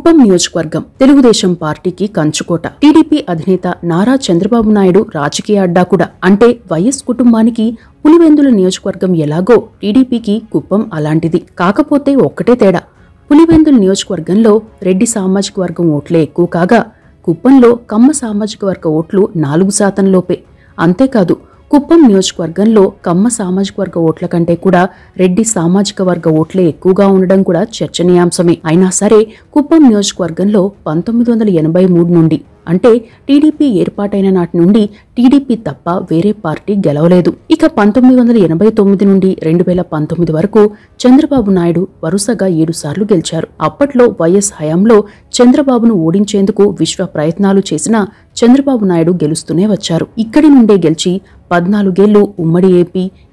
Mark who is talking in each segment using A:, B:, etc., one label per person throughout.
A: కుప్పం నియోజకవర్గం తెలుగుదేశం పార్టీకి కంచుకోట. టీడీపీ అధినేత నారా చంద్రబాబు నాయుడు రాజకీయ అడ్డా కూడా. అంటే వైఎస్ కుటుంబానికి పులివెందుల నియోజకవర్గం ఎలాగో టీడీపీకి కుప్పం అలాంటిది. కాకపోతే ఒక్కటే తేడా, పులివెందుల నియోజకవర్గంలో రెడ్డి సామాజిక వర్గం ఓట్లే ఎక్కువ కాగా కుప్పంలో కమ్మ సామాజిక వర్గ ఓట్లు 4% లోపే. అంతేకాదు, కుప్పం నియోజకవర్గంలో కమ్మ సామాజిక వర్గ ఓట్ల కంటే కూడా రెడ్డి సామాజిక వర్గ ఓట్లే ఎక్కువగా ఉండడం కూడా చర్చనీయాంశమే. అయినా సరే కుప్పం నియోజకవర్గంలో 1983 నుండి, అంటే టీడీపీ ఏర్పాటైన నాటి నుండి టీడీపీ తప్ప వేరే పార్టీ గెలవలేదు. ఇక 1989 నుండి 2019 వరకు చంద్రబాబు నాయుడు వరుసగా 7 సార్లు గెలిచారు. అప్పట్లో వైఎస్ హయాంలో చంద్రబాబును ఓడించేందుకు విశ్వ ప్రయత్నాలు చేసినా చంద్రబాబు నాయుడు గెలుస్తూనే వచ్చారు. ఇక్కడి నుండే గెలిచి 14 ఏళ్లు ఉమ్మడి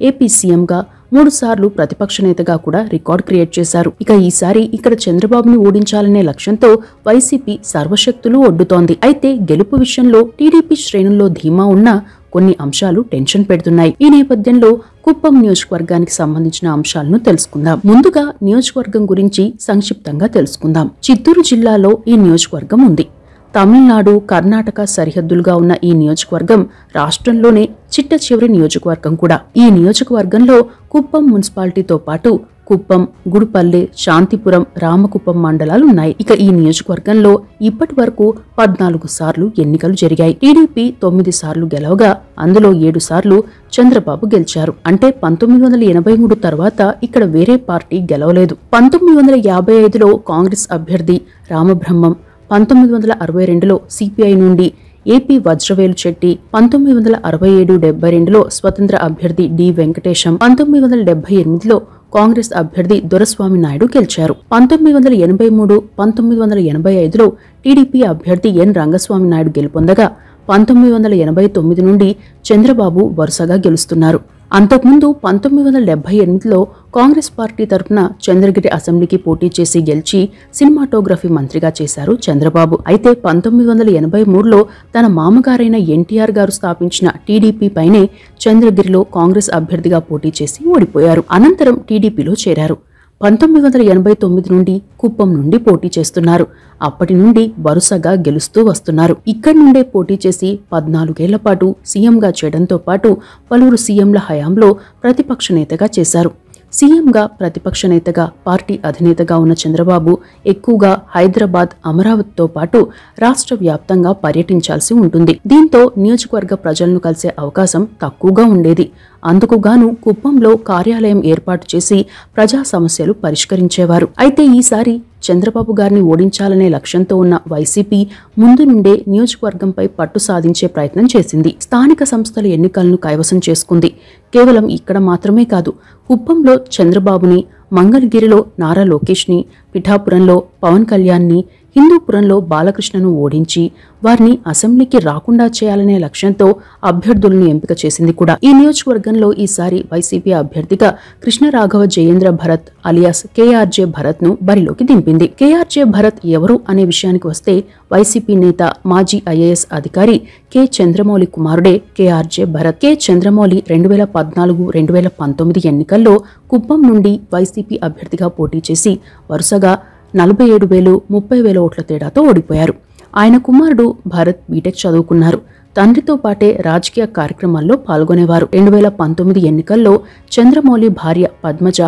A: ఏపీ సీఎంగా, 3 సార్లు ప్రతిపక్ష నేతగా కూడా రికార్డ్ క్రియేట్ చేశారు. ఇక ఈసారి ఇక్కడ చంద్రబాబుని ఓడించాలనే లక్ష్యంతో వైసీపీ సర్వశక్తులు ఒడ్డుతోంది. అయితే గెలుపు విషయంలో టీడీపీ శ్రేణుల్లో ధీమా ఉన్నా కొన్ని అంశాలు టెన్షన్ పెడుతున్నాయి. ఈ నేపథ్యంలో కుప్పం నియోజకవర్గానికి సంబంధించిన అంశాలను తెలుసుకుందాం. ముందుగా నియోజకవర్గం గురించి సంక్షిప్తంగా తెలుసుకుందాం. చిత్తూరు జిల్లాలో ఈ నియోజకవర్గం ఉంది. తమిళనాడు, కర్ణాటక సరిహద్దులుగా ఉన్న ఈ నియోజకవర్గం రాష్ట్రంలోనే చిట్ట చివరి నియోజకవర్గం కూడా. ఈ నియోజకవర్గంలో కుప్పం మున్సిపాలిటీతో పాటు కుప్పం, గుడిపల్లె, శాంతిపురం, రామకుప్పం మండలాలు ఉన్నాయి. ఇక ఈ నియోజకవర్గంలో ఇప్పటి వరకు 14 సార్లు ఎన్నికలు జరిగాయి. టీడీపీ 9 సార్లు గెలవగా అందులో 7 సార్లు చంద్రబాబు గెలిచారు. అంటే 1983 తర్వాత ఇక్కడ వేరే పార్టీ గెలవలేదు. 1955లో కాంగ్రెస్ అభ్యర్థి రామబ్రహ్మం, 1962లో సిపిఐ నుండి ఏపీ వజ్రవేలు చెట్టి, 1967-72లో స్వతంత్ర అభ్యర్థి డి వెంకటేశం, 1978లో కాంగ్రెస్ అభ్యర్థి దొరస్వామి నాయుడు గెలిచారు. 1983, 1985లో టీడీపీ అభ్యర్థి ఎన్ రంగస్వామి నాయుడు గెలుపొందగా 1989 నుండి చంద్రబాబు వరుసగా గెలుస్తున్నారు. అంతకుముందు 1978లో కాంగ్రెస్ పార్టీ తరఫున చంద్రగిరి అసెంబ్లీకి పోటీ చేసి గెలిచి సినిమాటోగ్రఫీ మంత్రిగా చేశారు చంద్రబాబు. అయితే 1983లో తన మామగారైన ఎన్టీఆర్ గారు స్థాపించిన టీడీపీ పైనే చంద్రగిరిలో కాంగ్రెస్ అభ్యర్థిగా పోటీ చేసి ఓడిపోయారు. అనంతరం టీడీపీలో చేరారు. 1989 నుండి కుప్పం నుండి పోటీ చేస్తున్నారు. అప్పటి నుండి వరుసగా గెలుస్తూ వస్తున్నారు. ఇక్కడి నుండే పోటీ చేసి 14 ఏళ్ల పాటు సీఎంగా చేయడంతో పాటు పలువురు సీఎంల హయాంలో ప్రతిపక్ష నేతగా చేశారు. సీఎంగా, ప్రతిపక్ష నేతగా, పార్టీ అధినేతగా ఉన్న చంద్రబాబు ఎక్కువగా హైదరాబాద్, అమరావతితో పాటు రాష్ట్ర వ్యాప్తంగా పర్యటించాల్సి ఉంటుంది. దీంతో నియోజకవర్గ ప్రజలను కలిసే అవకాశం తక్కువగా ఉండేది. అందుకుగాను కుప్పంలో కార్యాలయం ఏర్పాటు చేసి ప్రజా సమస్యలు పరిష్కరించేవారు. అయితే ఈసారి చంద్రబాబు గారిని ఓడించాలనే లక్ష్యంతో ఉన్న వైసీపీ ముందు నుండే నియోజకవర్గంపై పట్టు సాధించే ప్రయత్నం చేసింది. స్థానిక సంస్థల ఎన్నికలను కైవసం చేసుకుంది. కేవలం ఇక్కడ మాత్రమే కాదు, కుప్పంలో చంద్రబాబుని, మంగళగిరిలో నారా లోకేష్ని, పిఠాపురంలో పవన్ కళ్యాణ్ని, హిందూపురంలో బాలకృష్ణను ఓడించి వారిని అసెంబ్లీకి రాకుండా చేయాలనే లక్ష్యంతో అభ్యర్థులను ఎంపిక చేసింది కూడా. ఈ నియోజకవర్గంలో ఈసారి వైసీపీ అభ్యర్థిగా కృష్ణరాఘవ జయేంద్ర భరత్ అలియాస్ కేఆర్జే భరత్ ను బరిలోకి దింపింది. కేఆర్జే భరత్ ఎవరు అనే విషయానికి వస్తే వైసీపీ నేత, మాజీ ఐఏఎస్ అధికారి కె చంద్రమౌళి కుమారుడే కేఆర్జే భరత్. కె చంద్రమౌళి 2014, 2019 ఎన్నికల్లో కుప్పం నుండి వైసీపీ అభ్యర్థిగా పోటీ చేసి వరుసగా 47,000, 30,000 ఓట్ల తేడాతో ఓడిపోయారు. ఆయన కుమారుడు భరత్ బీటెక్ చదువుకున్నారు. తండ్రితో పాటే రాజకీయ కార్యక్రమాల్లో పాల్గొనేవారు. 2019 ఎన్నికల్లో చంద్రమౌళి భార్య పద్మజ,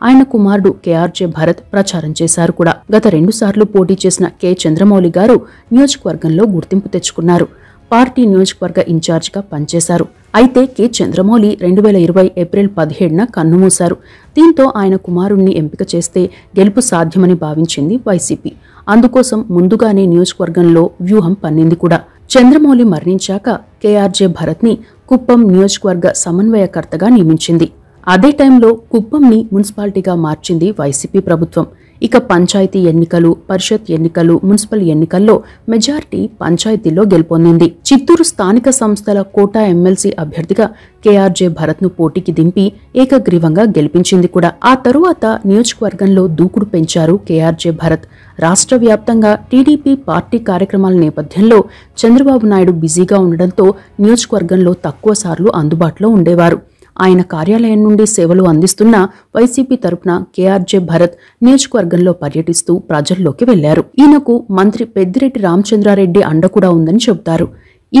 A: ఆయన కుమారుడు కేఆర్జే భరత్ ప్రచారం చేశారు కూడా. గత 2 సార్లు పోటీ చేసిన కె చంద్రమౌళి గారు నియోజకవర్గంలో గుర్తింపు తెచ్చుకున్నారు. పార్టీ నియోజకవర్గ ఇన్ఛార్జిగా పనిచేశారు. అయితే కె చంద్రమౌళి 2020 ఏప్రిల్ 17న కన్నుమూశారు. దీంతో ఆయన కుమారుణ్ణి ఎంపిక చేస్తే గెలుపు సాధ్యమని భావించింది వైసీపీ. అందుకోసం ముందుగానే నియోజకవర్గంలో వ్యూహం పన్నింది కూడా. చంద్రమౌళి మరణించాక కేఆర్జే భరత్ని కుప్పం నియోజకవర్గ సమన్వయకర్తగా నియమించింది. అదే టైంలో కుప్పంని మున్సిపాలిటీగా మార్చింది వైసీపీ ప్రభుత్వం. ఇక పంచాయతీ ఎన్నికలు, పరిషత్ ఎన్నికలు, మున్సిపల్ ఎన్నికల్లో మెజారిటీ పంచాయతీల్లో గెలుపొందింది. చిత్తూరు స్థానిక సంస్థల కోటా ఎమ్మెల్సీ అభ్యర్థిగా కేఆర్జే భరత్ ను పోటీకి దింపి ఏకగ్రీవంగా గెలిపించింది కూడా. ఆ తరువాత నియోజకవర్గంలో దూకుడు పెంచారు కేఆర్జే భరత్. రాష్ట్ర వ్యాప్తంగా టీడీపీ పార్టీ కార్యక్రమాల నేపథ్యంలో చంద్రబాబు నాయుడు బిజీగా ఉండడంతో నియోజకవర్గంలో తక్కువ సార్లు అందుబాటులో ఉండేవారు. ఆయన కార్యాలయం నుండి సేవలు అందిస్తున్న వైసీపీ తరపున కేఆర్జే భరత్ నియోజకవర్గంలో పర్యటిస్తూ ప్రజల్లోకి వెళ్లారు. ఈయనకు మంత్రి పెద్దిరెడ్డి రామచంద్రారెడ్డి అండ కూడా ఉందని చెబుతారు.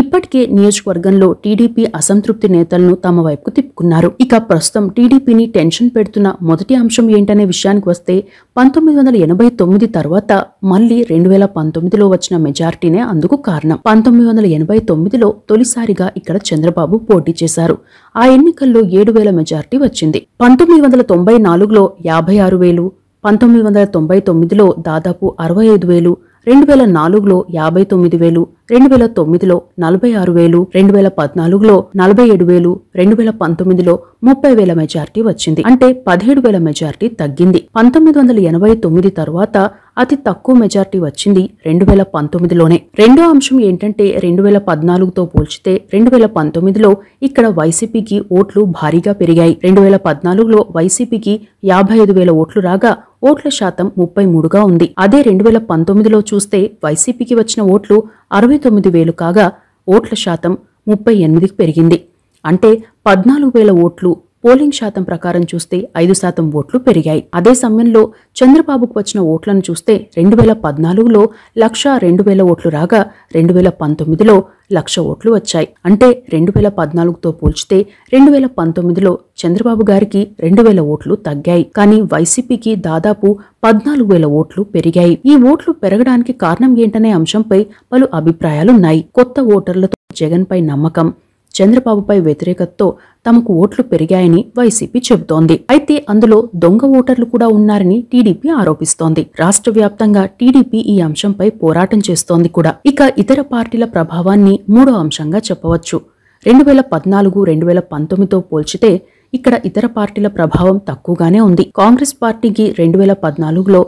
A: ఇప్పటికే నియోజకవర్గంలో టీడీపీ అసంతృప్తి నేతలను తమ వైపుకు తిప్పుకున్నారు. ఇక ప్రస్తుతం టీడీపీని టెన్షన్ పెడుతున్న మొదటి అంశం ఏంటనే విషయానికి వస్తే 1989 తర్వాత మళ్లీ 2019లో వచ్చిన మెజార్టీనే అందుకు కారణం. 1989లో తొలిసారిగా ఇక్కడ చంద్రబాబు పోటీ చేశారు. ఆ ఎన్నికల్లో 7,000 మెజార్టీ వచ్చింది. 1994లో 56,000, 1999లో దాదాపు 65,000, 2004లో 59,000, 2009లో 46,000, 2014లో 47,000, 2019లో 30,000 మెజార్టీ వచ్చింది. అంటే 17,000 మెజార్టీ తగ్గింది. 1989 తర్వాత అతి తక్కువ మెజార్టీ వచ్చింది 2019లోనే. రెండో అంశం ఏంటంటే 2014తో పోల్చితే 2019లో ఇక్కడ వైసీపీకి ఓట్లు భారీగా పెరిగాయి. 2014లో వైసీపీకి 55,000 ఓట్లు రాగా ఓట్ల శాతం 33గా ఉంది. అదే 2019లో చూస్తే వైసీపీకి వచ్చిన ఓట్లు 69,000 కాగా ఓట్ల శాతం 38కి పెరిగింది. అంటే 14,000 ఓట్లు. పోలింగ్ శాతం ప్రకారం చూస్తే 5% ఓట్లు పెరిగాయి. అదే సమయంలో చంద్రబాబుకు వచ్చిన ఓట్లను చూస్తే 2014లో 102,000 ఓట్లు రాగా 2019లో 1,00,000 ఓట్లు వచ్చాయి. అంటే 2014తో పోల్చితే 2019లో చంద్రబాబు గారికి 2,000 ఓట్లు తగ్గాయి. కానీ వైసీపీకి దాదాపు 14,000 ఓట్లు పెరిగాయి. ఈ ఓట్లు పెరగడానికి కారణం ఏంటనే అంశంపై పలు అభిప్రాయాలున్నాయి. కొత్త ఓటర్లతో జగన్పై నమ్మకం, చంద్రబాబుపై వ్యతిరేకతతో తమకు ఓట్లు పెరిగాయని వైసీపీ చెబుతోంది. అయితే అందులో దొంగ ఓటర్లు కూడా ఉన్నారని టీడీపీ ఆరోపిస్తోంది. రాష్ట్ర వ్యాప్తంగా టీడీపీ ఈ అంశంపై పోరాటం చేస్తోంది కూడా. ఇక ఇతర పార్టీల ప్రభావాన్ని మూడో అంశంగా చెప్పవచ్చు. 2014, 2019తో పోల్చితే ఇక్కడ ఇతర పార్టీల ప్రభావం తక్కువగానే ఉంది. కాంగ్రెస్ పార్టీకి 2014లో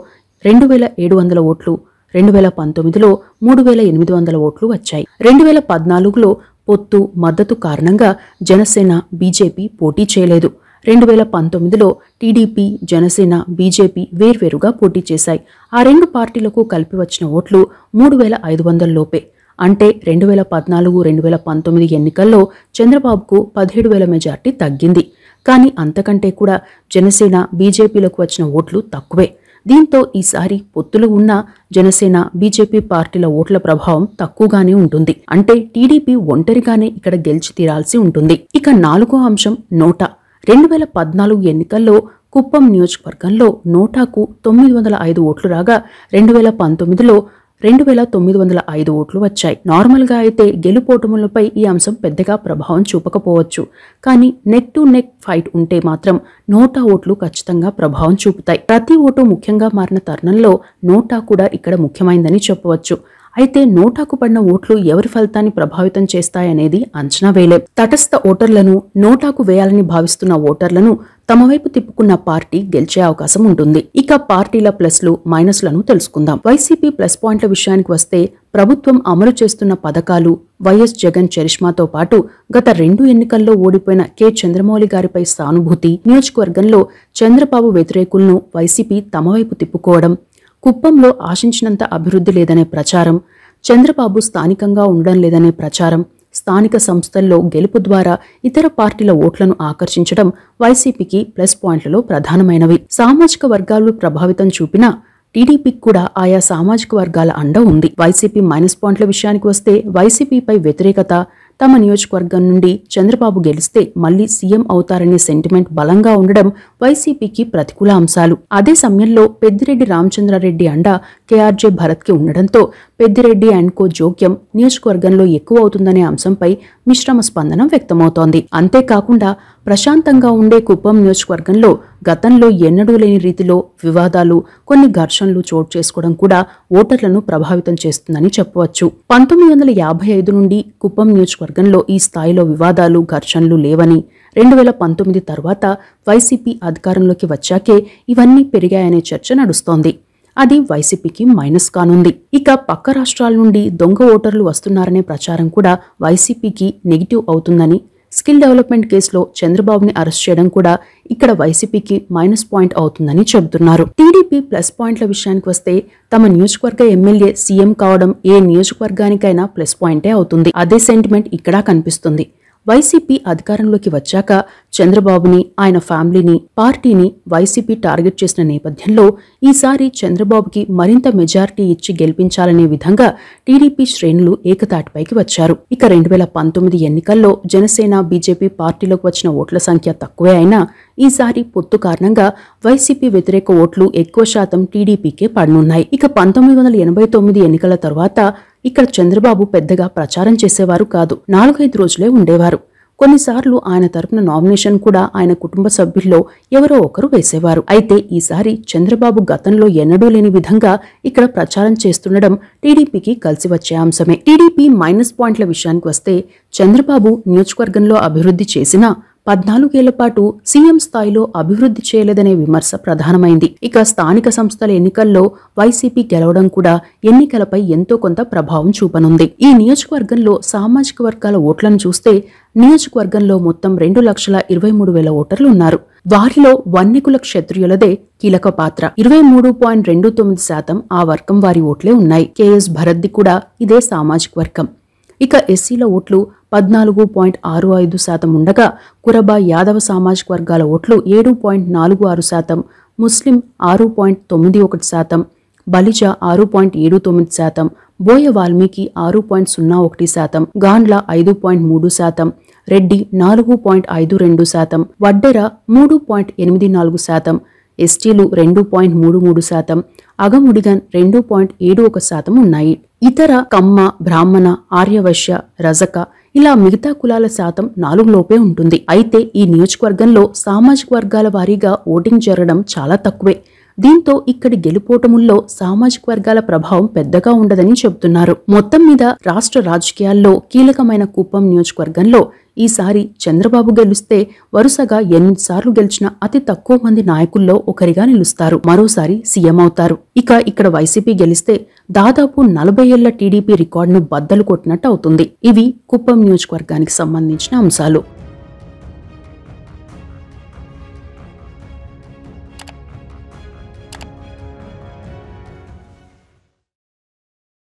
A: 2,700 ఓట్లు, 2019లో 3,800 ఓట్లు వచ్చాయి. 2014లో పొత్తు, మద్దతు కారణంగా జనసేన, బీజేపీ పోటీ చేయలేదు. 2019లో టీడీపీ, జనసేన, బీజేపీ వేర్వేరుగా పోటీ చేశాయి. ఆ రెండు పార్టీలకు కలిపి వచ్చిన ఓట్లు 3,500 లోపే. అంటే 2014, 2019 ఎన్నికల్లో చంద్రబాబుకు 17,000 మెజార్టీ తగ్గింది. కానీ అంతకంటే కూడా జనసేన, బీజేపీలకు వచ్చిన ఓట్లు తక్కువే. దీంతో ఈసారి పొత్తులు ఉన్న జనసేన, బీజేపీ పార్టీల ఓట్ల ప్రభావం తక్కువగానే ఉంటుంది. అంటే టీడీపీ ఒంటరిగానే ఇక్కడ గెలిచి తీరాల్సి ఉంటుంది. ఇక నాలుగో అంశం నోటా. 2014 ఎన్నికల్లో కుప్పం నియోజకవర్గంలో నోటాకు 905 ఓట్లు రాగా 2019లో 2,905 ఓట్లు వచ్చాయి. నార్మల్గా అయితే గెలుపోటములపై ఈ అంశం పెద్దగా ప్రభావం చూపకపోవచ్చు. కానీ నెక్ టు నెక్ ఫైట్ ఉంటే మాత్రం నోటా ఓట్లు ఖచ్చితంగా ప్రభావం చూపుతాయి. ప్రతి ఓటు ముఖ్యంగా మారిన తరుణంలో నోటా కూడా ఇక్కడ ముఖ్యమైందని చెప్పవచ్చు. అయితే నోటాకు పడిన ఓట్లు ఎవరి ఫలితాన్ని ప్రభావితం చేస్తాయనేది అంచనా వేయలేం. తటస్థ ఓటర్లను, నోటాకు వేయాలని భావిస్తున్న ఓటర్లను తమ వైపు తిప్పుకున్న పార్టీ గెలిచే అవకాశం ఉంటుంది. ఇక పార్టీల ప్లస్లు, మైనస్లను తెలుసుకుందాం. వైసీపీ ప్లస్ పాయింట్ల విషయానికి వస్తే ప్రభుత్వం అమలు చేస్తున్న పథకాలు, వైఎస్ జగన్ చరిష్మాతో పాటు గత 2 ఎన్నికల్లో ఓడిపోయిన కె చంద్రమౌళి గారిపై సానుభూతి, నియోజకవర్గంలో చంద్రబాబు వ్యతిరేకులను వైసీపీ తమ వైపు తిప్పుకోవడం, కుప్పంలో ఆశించినంత అభివృద్ధి లేదనే ప్రచారం, చంద్రబాబు స్థానికంగా ఉండడం లేదనే ప్రచారం, స్థానిక సంస్థల్లో గెలుపు ద్వారా ఇతర పార్టీల ఓట్లను ఆకర్షించడం వైసీపీకి ప్లస్ పాయింట్లలో ప్రధానమైనవి. సామాజిక వర్గాలు ప్రభావితం చూపినా టీడీపీకి కూడా ఆయా సామాజిక వర్గాల అండ ఉంది. వైసీపీ మైనస్ పాయింట్ల విషయానికి వస్తే వైసీపీపై వ్యతిరేకత, తమ నియోజకవర్గం నుండి చంద్రబాబు గెలిస్తే మళ్లీ సీఎం అవుతారనే సెంటిమెంట్ బలంగా ఉండడం వైసీపీకి ప్రతికూల అంశాలు. అదే సమయంలో పెద్దిరెడ్డి రామచంద్రారెడ్డి అండ కేఆర్జే భరత్కి ఉండడంతో పెద్దిరెడ్డి అండ్ కో జోక్యం నియోజకవర్గంలో ఎక్కువ అవుతుందనే అంశంపై మిశ్రమ స్పందన వ్యక్తమవుతోంది. అంతేకాకుండా ప్రశాంతంగా ఉండే కుప్పం నియోజకవర్గంలో గతంలో ఎన్నడూ లేని రీతిలో వివాదాలు, కొన్ని ఘర్షణలు చోటు చేసుకోవడం కూడా ఓటర్లను ప్రభావితం చేస్తుందని చెప్పవచ్చు. 1955 నుండి కుప్పం నియోజకవర్గంలో ఈ స్థాయిలో వివాదాలు, ఘర్షణలు లేవని, 2019 తర్వాత వైసీపీ అధికారంలోకి వచ్చాకే ఇవన్నీ పెరిగాయనే చర్చ నడుస్తోంది. అది వైసీపీకి మైనస్ కానుంది. ఇక పక్క రాష్ట్రాల నుండి దొంగ ఓటర్లు వస్తున్నారనే ప్రచారం కూడా వైసీపీకి నెగిటివ్ అవుతుందని, స్కిల్ డెవలప్మెంట్ కేసులో చంద్రబాబుని అరెస్ట్ చేయడం కూడా ఇక్కడ వైసీపీకి మైనస్ పాయింట్ అవుతుందని చెబుతున్నారు. టీడీపీ ప్లస్ పాయింట్ల విషయానికి వస్తే తమ నియోజకవర్గ ఎమ్మెల్యే సీఎం కావడం ఏ నియోజకవర్గానికైనా ప్లస్ పాయింటే అవుతుంది. అదే సెంటిమెంట్ ఇక్కడ కనిపిస్తుంది. వైసీపీ అధికారంలోకి వచ్చాక చంద్రబాబుని, ఆయన ఫ్యామిలీని, పార్టీని వైసీపీ టార్గెట్ చేసిన నేపథ్యంలో ఈసారి చంద్రబాబుకి మరింత మెజారిటీ ఇచ్చి గెలిపించాలనే విధంగా టీడీపీ శ్రేణులు ఏకతాటిపైకి వచ్చారు. ఇక 2019 ఎన్నికల్లో జనసేన, బీజేపీ పార్టీలోకి వచ్చిన ఓట్ల సంఖ్య తక్కువే అయినా ఈసారి పొత్తు కారణంగా వైసీపీ వ్యతిరేక ఓట్లు ఎక్కువ శాతం టీడీపీకే పడనున్నాయి. ఇక 1989 ఎన్నికల తర్వాత ఇక్కడ చంద్రబాబు పెద్దగా ప్రచారం చేసేవారు కాదు. 4-5 రోజులే ఉండేవారు. కొన్నిసార్లు ఆయన తరపున నామినేషన్ కూడా ఆయన కుటుంబ సభ్యుల్లో ఎవరో ఒకరు వేసేవారు. అయితే ఈసారి చంద్రబాబు గతంలో ఎన్నడూ లేని విధంగా ఇక్కడ ప్రచారం చేస్తుండడం టీడీపీకి కలిసి వచ్చే అంశమే. టీడీపీ మైనస్ పాయింట్ల విషయానికి వస్తే చంద్రబాబు నియోజకవర్గంలో అభివృద్ధి చేసినా 14 ఏళ్ల పాటు సీఎం స్థాయిలో అభివృద్ధి చేయలేదనే విమర్శ ప్రధానమైంది. ఇక స్థానిక సంస్థల ఎన్నికల్లో వైసీపీ గెలవడం కూడా ఎన్నికలపై ఎంతో కొంత ప్రభావం చూపనుంది. ఈ నియోజకవర్గంలో సామాజిక వర్గాల ఓట్లను చూస్తే నియోజకవర్గంలో మొత్తం 2,23,000 ఓటర్లు ఉన్నారు. వారిలో వన్యకుల క్షత్రియులదే కీలక పాత్ర. 23.29% ఆ వర్గం వారి ఓట్లే ఉన్నాయి. కేఎస్ భరత్ది కూడా ఇదే సామాజిక వర్గం. ఇక ఎస్సీల ఓట్లు 14.65% ఉండగా కురబ, యాదవ సామాజిక వర్గాల ఓట్లు 7.46%, ముస్లిం 6.91%, బలిజ 6.79%, బోయ వాల్మీకి 6.01%, గాండ్ల 5.3%, రెడ్డి 4.52%, వడ్డెర 3.84%, ఎస్టీలు 2.33%, అగముడిగన్ 2.71% ఉన్నాయి. ఇతర కమ్మ, బ్రాహ్మణ, ఆర్యవైశ్య, రజక ఇలా మిగతా కులాల శాతం 4 లోపే ఉంటుంది. అయితే ఈ నియోజకవర్గంలో సామాజిక వర్గాల వారీగా ఓటింగ్ జరగడం చాలా తక్కువే. దీంతో ఇక్కడి గెలుపోటముల్లో సామాజిక వర్గాల ప్రభావం పెద్దగా ఉండదని చెబుతున్నారు. మొత్తం మీద రాష్ట్ర రాజకీయాల్లో కీలకమైన కుప్పం నియోజకవర్గంలో ఈసారి చంద్రబాబు గెలిస్తే వరుసగా 8 సార్లు గెలిచిన అతి తక్కువ మంది నాయకుల్లో ఒకరిగా నిలుస్తారు. మరోసారి సీఎం అవుతారు. ఇక ఇక్కడ వైసీపీ గెలిస్తే దాదాపు 40 ఏళ్ల టీడీపీ రికార్డును బద్దలు కొట్టినట్టు అవుతుంది. ఇవి కుప్పం నియోజకవర్గానికి సంబంధించిన అంశాలు.